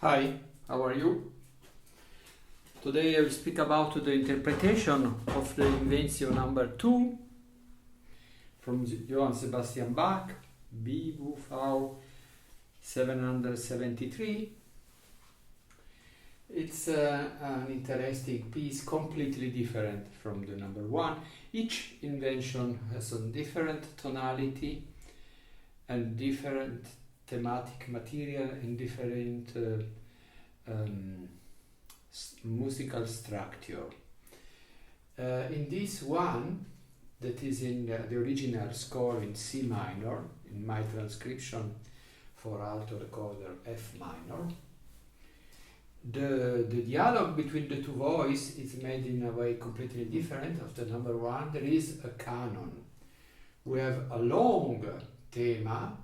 Hi, how are you? Today I will speak about the interpretation of the Inventio number 2 from Johann Sebastian Bach, BWV 773. It's an interesting piece, completely different from the number 1. Each invention has a different tonality and different thematic material and different musical structure. In this one, that is in the original score in C minor, in my transcription for alto recorder F minor, the dialogue between the two voices is made in a way completely different. Of the number 1, there is a canon. We have a long thema,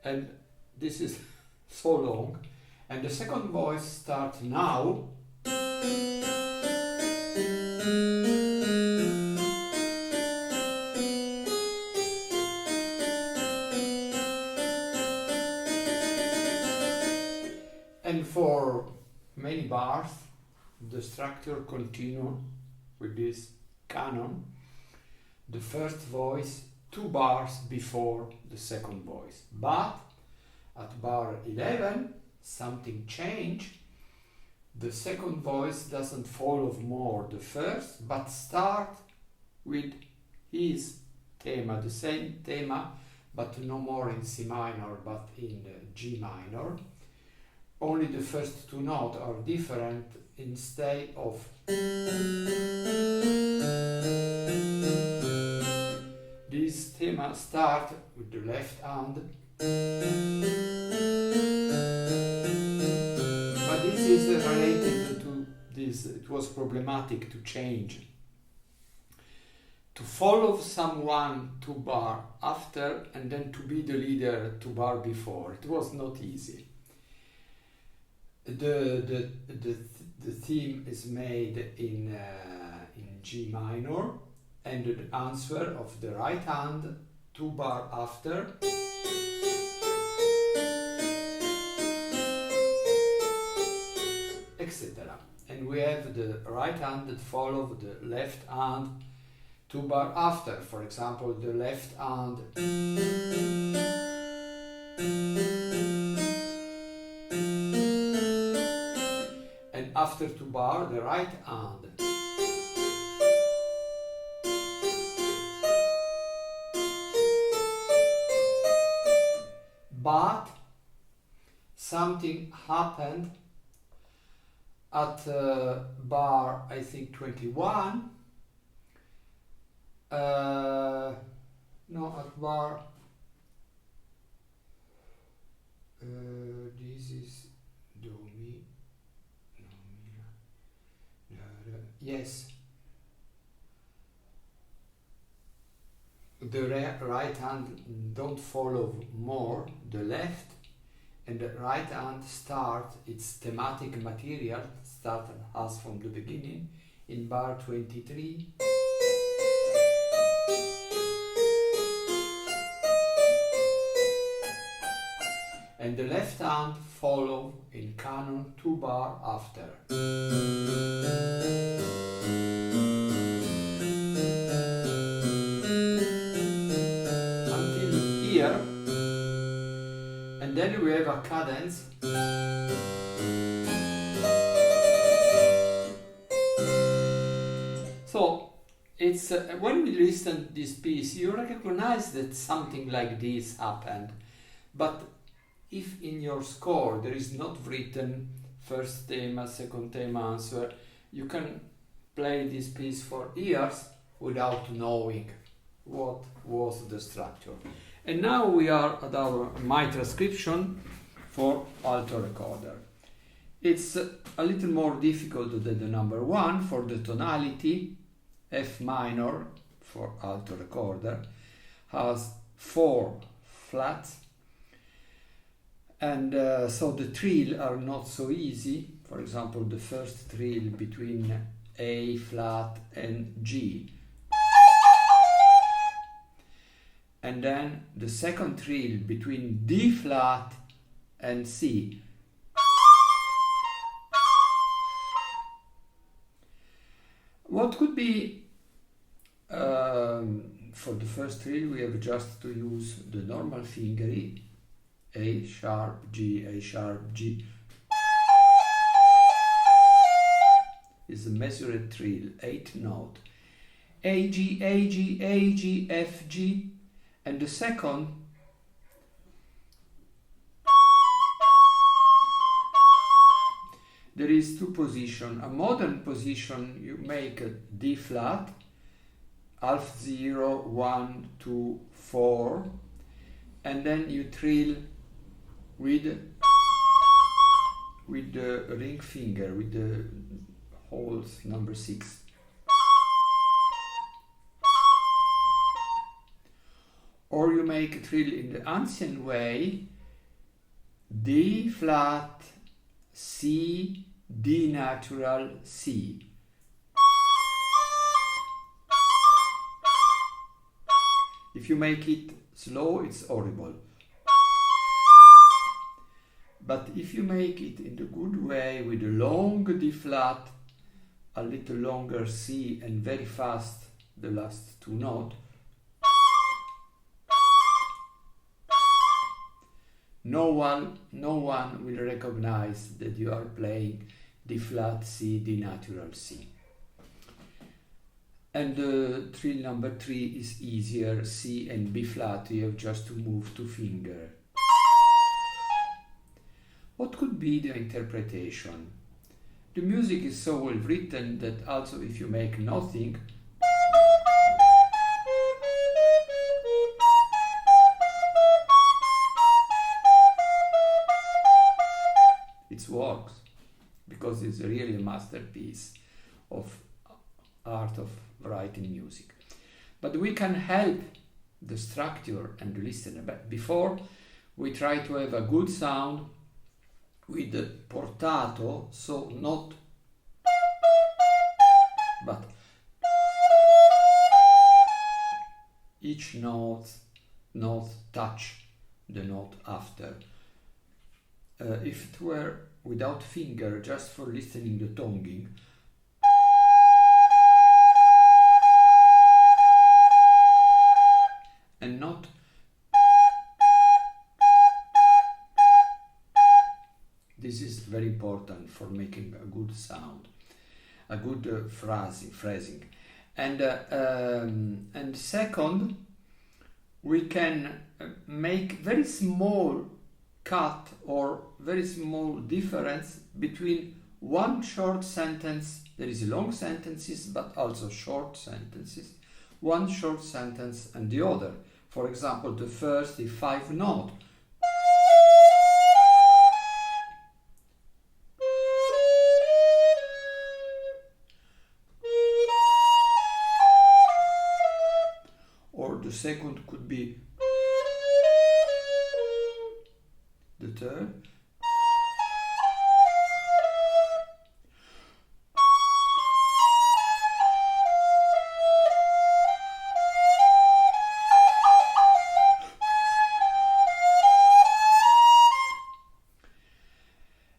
and this is so long, and the second voice starts now, and for many bars the structure continues with this canon, the first voice 2 bars before the second voice. But at bar 11 something changed. The second voice doesn't follow more the first, but start with his thema, the same thema, but no more in C minor but in G minor. Only the first 2 notes are different. Instead of this thema start with the left hand, but this is related to this. It was problematic to change, to follow someone 2 bar after and then to be the leader 2 bar before. It was not easy. The theme is made in G minor, and the answer of the right hand 2 bar after, etc. And we have the right hand that follows the left hand 2 bar after. For example, the left hand and after 2 bar the right hand. But something happened at bar, I think 21. No, at bar. This is do mi. No, mi. Yes. The right hand don't follow more the left, and the right hand start its thematic material, start as from the beginning in bar 23. And the left hand follow in canon 2 bar after. And then we have a cadence. So it's when we listen to this piece, you recognize that something like this happened. But if in your score there is not written first thema, second thema, answer, you can play this piece for years without knowing what was the structure. And now we are at my transcription for alto recorder. It's a little more difficult than the number 1 for the tonality. F minor for alto recorder has 4 flats And so the trill are not so easy. For example, the first trill between A flat and G. And then the second trill between D flat and C. What could be, for the first trill we have just to use the normal finger A sharp, G, A sharp, G. Is a measured trill, 8 note. A, G, A, G, A, G, F, G. And the second there is two positions. A modern position, you make a D flat, half 0, 1, 2, 4, and then you trill with the ring finger, with the holes number 6. Or you make a trill in the ancient way, D flat, C, D natural, C. If you make it slow, it's horrible. But if you make it in the good way, with a long D flat, a little longer C, and very fast the last two notes, no one will recognize that you are playing D flat, C, D natural, C. And the trill number 3 is easier, C and B flat, you have just to move two fingers. What could be the interpretation? The music is so well written that also if you make nothing, it works, because it's really a masterpiece of art of writing music. But we can help the structure and the listener. But before we try to have a good sound with the portato, so not but each note touch the note after. If it were without finger, just for listening the tonguing, and not this is very important for making a good sound, a good phrasing. And second, we can make very small cut or very small difference between one short sentence. There is long sentences but also short sentences, one short sentence and the other. For example, the first is 5 notes. Or the second could be the third.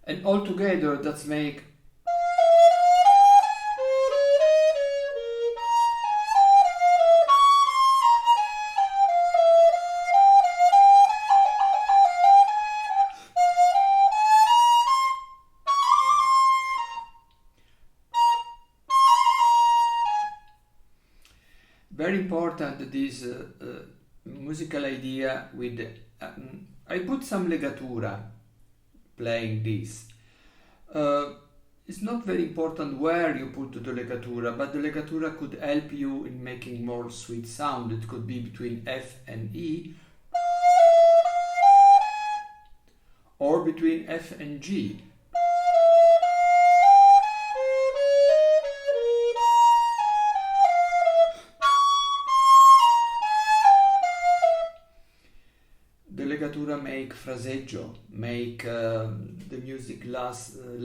And all together that's make very important. This musical idea with I put some legatura playing this. It's not very important where you put the legatura, but the legatura could help you in making more sweet sound. It could be between F and E, or between F and G. The legatura make phraseggio, make the music less or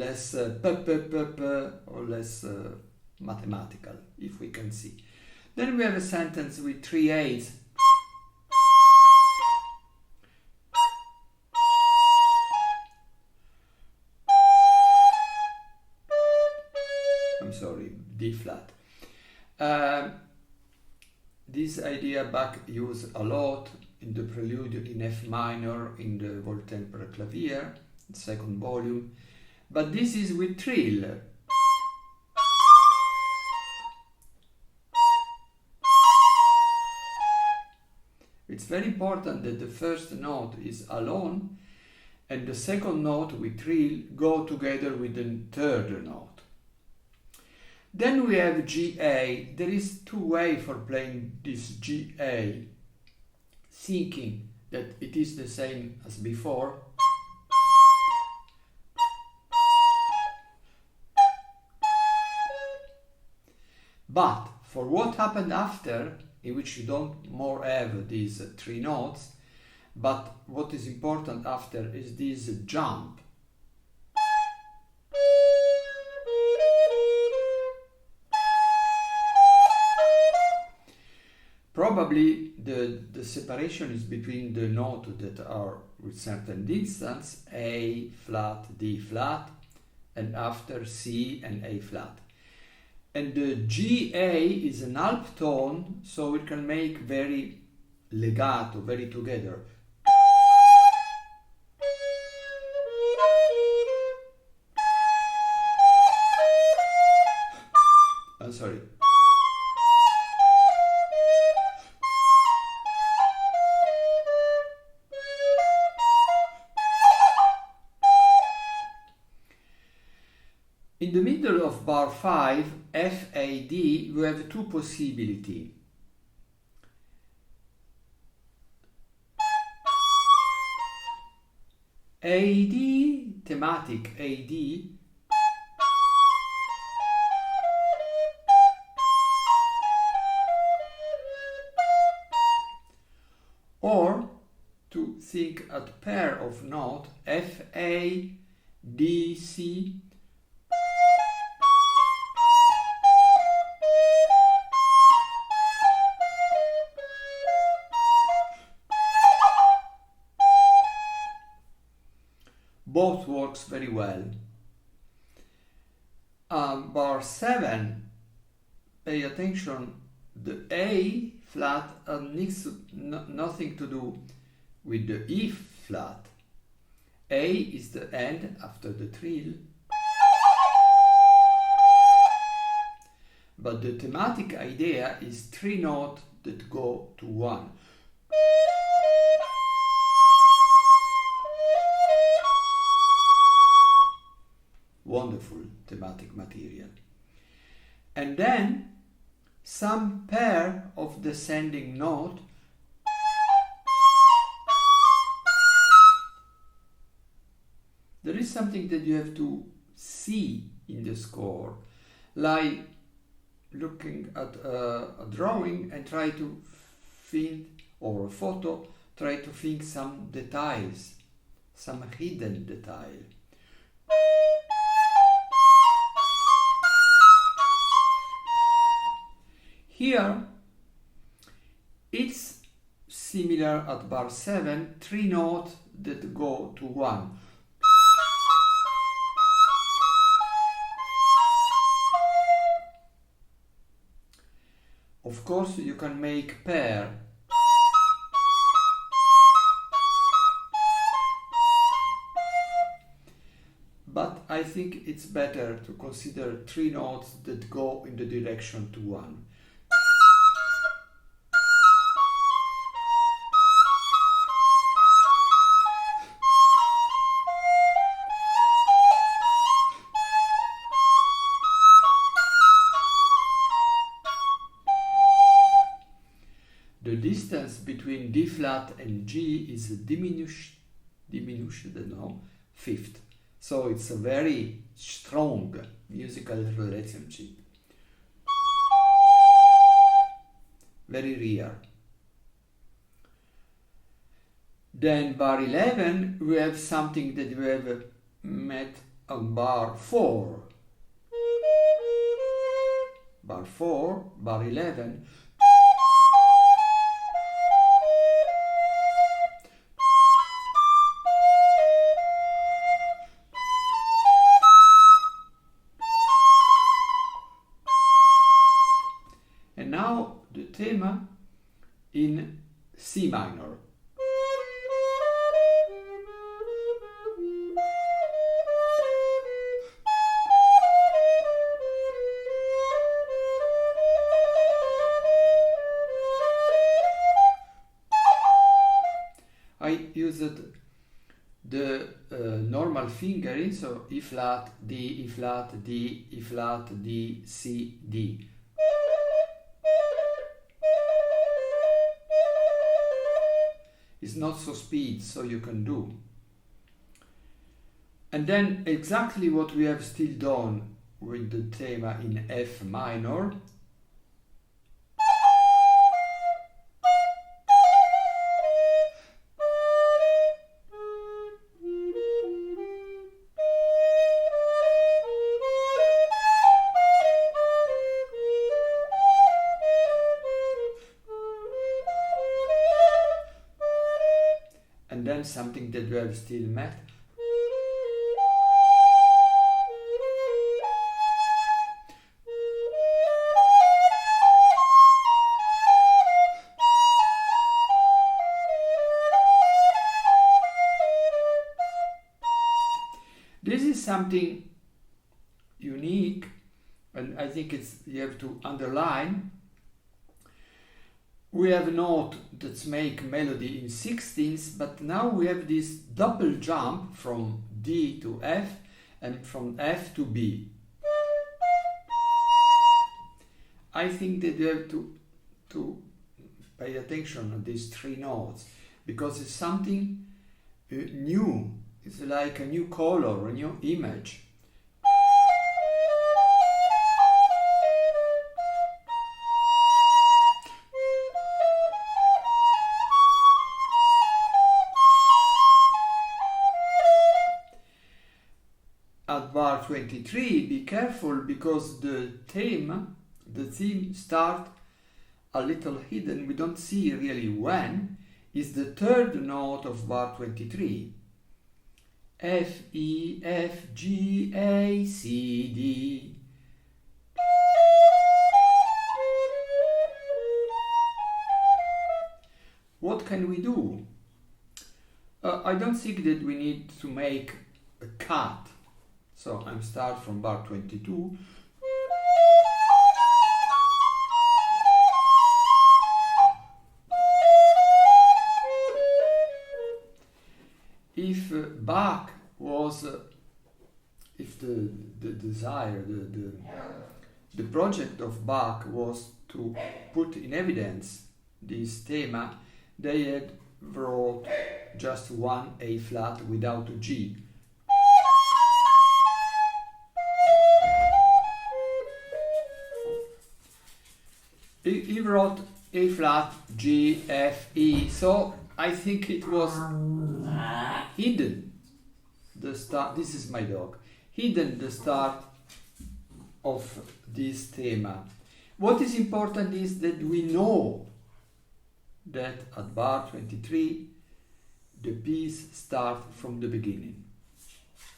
less mathematical, if we can see. Then we have a sentence with 3 8s. I'm sorry, D flat. This idea Bach used a lot in the prelude in F minor in the Voltempera Clavier, second volume, but this is with trill. It's very important that the first note is alone and the second note with trill go together with the third note. Then we have GA. There is 2 ways for playing this GA, thinking that it is the same as before. But for what happened after, in which you don't more have these 3 notes, but what is important after is this jump. Probably the separation is between the notes that are with certain distance, A flat, D flat, and after C and A flat. And the GA is an half tone, so it can make very legato, very together. I'm sorry. In the middle of bar 5, FAD, we have 2 possibilities. AD, thematic AD, or to think at pair of note FA, D, C, both works very well. Bar 7, pay attention, the A flat needs nothing to do with the E flat. A is the end after the trill, but the thematic idea is 3 notes that go to 1. Wonderful thematic material. And then some pair of descending note there is something that you have to see in the score, like looking at a drawing and try to find, or a photo, try to find some details, some hidden detail. Here, it's similar at bar 7, 3 notes that go to 1. Of course, you can make pair. But I think it's better to consider 3 notes that go in the direction to 1. The distance between D flat and G is diminished no, fifth. So it's a very strong musical relationship. Very rare. Then bar 11, we have something that we have met on bar 4. Bar 4, bar 11. And now the theme in C minor. I used the normal fingering, so E flat, D, E flat, D, E flat, D, C, D. It's not so speed, so you can do. And then exactly what we have still done with the theme in F minor. And then something that we have still met. This is something unique, and I think you have to underline. We have a note that make melody in 16ths, but now we have this double jump from D to F and from F to B. I think that you have to pay attention to these three notes, because it's something new. It's like a new color, a new image. At bar 23, be careful, because the theme start a little hidden. We don't see really when. Is the third note of bar 23. F, E, F, G, A, C, D. What can we do? I don't think that we need to make a cut. So I'm start from bar 22. If Bach was, if the desire, the project of Bach was to put in evidence this theme, they had wrote just one A flat without a G. He wrote A flat, G, F, E, so I think it was hidden the start. This is my dog. Hidden the start of this theme. What is important is that we know that at bar 23 the piece starts from the beginning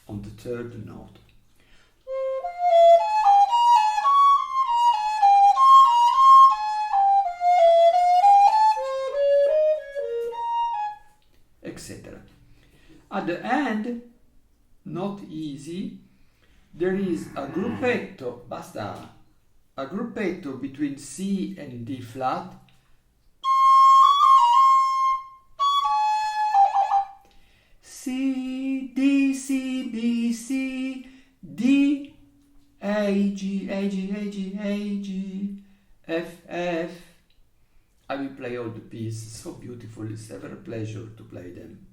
on the third note. Etc. At the end, not easy, there is a gruppetto, basta, a gruppetto between C and D flat, C, D, C, B, C, D, A, G, A, G, A, G, A, G, F, F. I will play all the pieces, so beautiful, it's ever a pleasure to play them.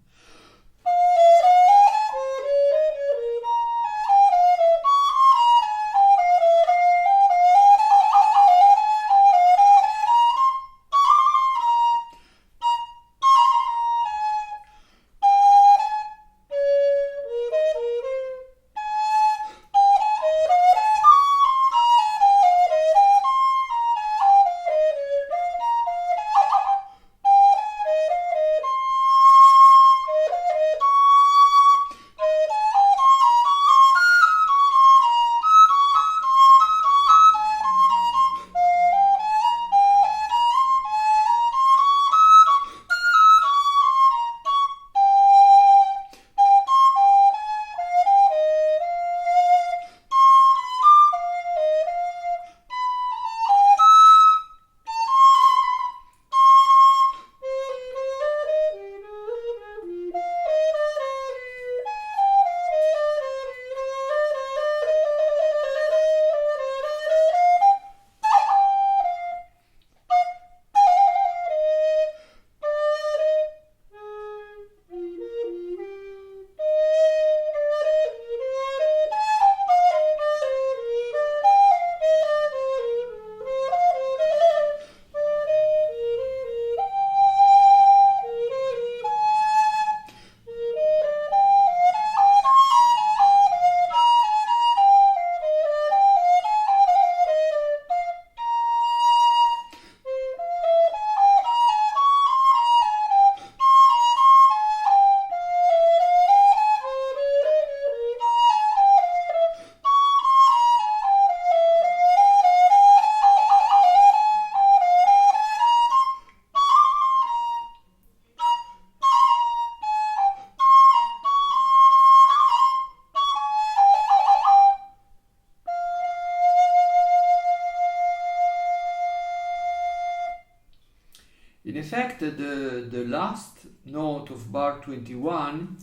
effect, the last note of bar 21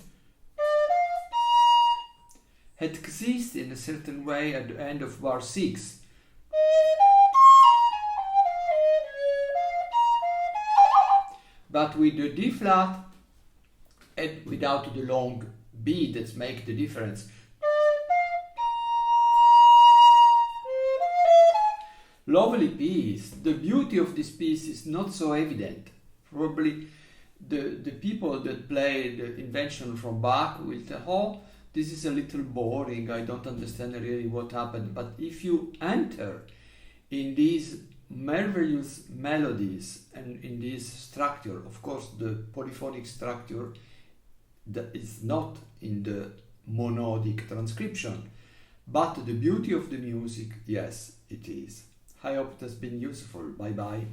exists in a certain way at the end of bar 6. But with the D flat and without the long B that makes the difference. Lovely piece. The beauty of this piece is not so evident. Probably the people that play the invention from Bach will tell, oh, this is a little boring, I don't understand really what happened. But if you enter in these marvelous melodies and in this structure, of course the polyphonic structure that is not in the monodic transcription, but the beauty of the music, yes, it is. I hope it has been useful. Bye bye.